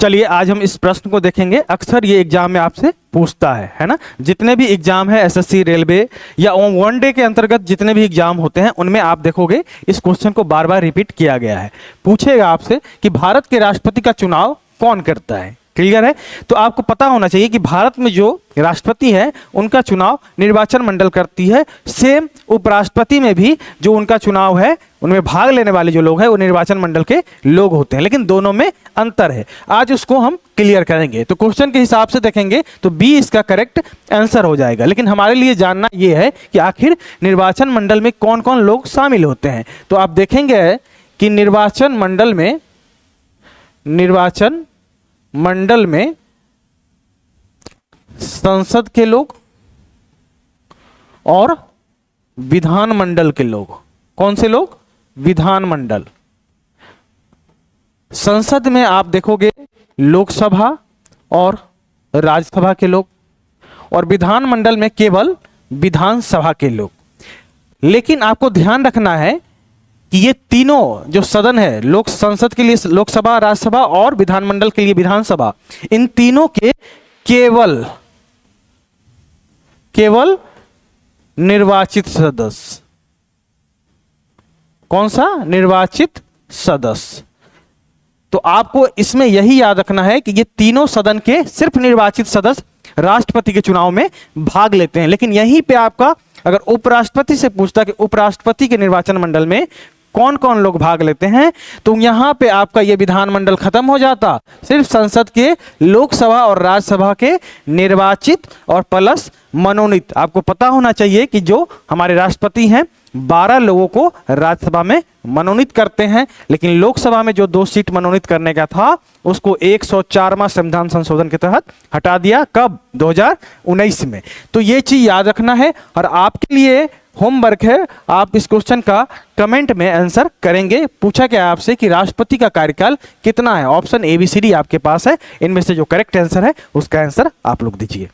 चलिए आज हम इस प्रश्न को देखेंगे। अक्सर ये एग्जाम में आपसे पूछता है ना। जितने भी एग्जाम है एसएससी, रेलवे या वनडे के अंतर्गत जितने भी एग्जाम होते हैं उनमें आप देखोगे इस क्वेश्चन को बार बार रिपीट किया गया है। पूछेगा आपसे कि भारत के राष्ट्रपति का चुनाव कौन करता है। क्लियर है? तो आपको पता होना चाहिए कि भारत में जो राष्ट्रपति है उनका चुनाव निर्वाचन मंडल करती है। सेम उपराष्ट्रपति में भी जो उनका चुनाव है उनमें भाग लेने वाले जो लोग हैं वो निर्वाचन मंडल के लोग होते हैं, लेकिन दोनों में अंतर है। आज उसको हम क्लियर करेंगे। तो क्वेश्चन के हिसाब से देखेंगे तो बी इसका करेक्ट आंसर हो जाएगा। लेकिन हमारे लिए जानना यह है कि आखिर निर्वाचन मंडल में कौन कौन लोग शामिल होते हैं। तो आप देखेंगे कि निर्वाचन मंडल में संसद के लोग और विधान मंडल के लोग। कौन से लोग? विधान मंडल। संसद में आप देखोगे लोकसभा और राज्यसभा के लोग, और विधान मंडल में केवल विधानसभा के लोग। लेकिन आपको ध्यान रखना है कि ये तीनों जो सदन है, लोक संसद के लिए लोकसभा, राज्यसभा और विधानमंडल के लिए विधानसभा, इन तीनों के केवल निर्वाचित सदस्य। कौन सा? निर्वाचित सदस्य। तो आपको इसमें यही याद रखना है कि ये तीनों सदन के सिर्फ निर्वाचित सदस्य राष्ट्रपति के चुनाव में भाग लेते हैं। लेकिन यहीं पे आपका अगर उपराष्ट्रपति से पूछता कि उपराष्ट्रपति के निर्वाचन मंडल में कौन कौन लोग भाग लेते हैं, तो यहां पे आपका ये विधानमंडल खत्म हो जाता। सिर्फ संसद के लोकसभा और राज्यसभा के निर्वाचित और प्लस मनोनीत। आपको पता होना चाहिए कि जो हमारे राष्ट्रपति हैं 12 लोगों को राज्यसभा में मनोनीत करते हैं, लेकिन लोकसभा में जो 2 सीट मनोनीत करने का था उसको 104वां संविधान संशोधन के तहत हटा दिया। कब? 2019 में। तो ये चीज याद रखना है और आपके लिए होमवर्क है, आप इस क्वेश्चन का कमेंट में आंसर करेंगे। पूछा क्या है आपसे कि राष्ट्रपति का कार्यकाल कितना है। ऑप्शन ABCD आपके पास है, इनमें से जो करेक्ट आंसर है उसका आंसर आप लोग दीजिए।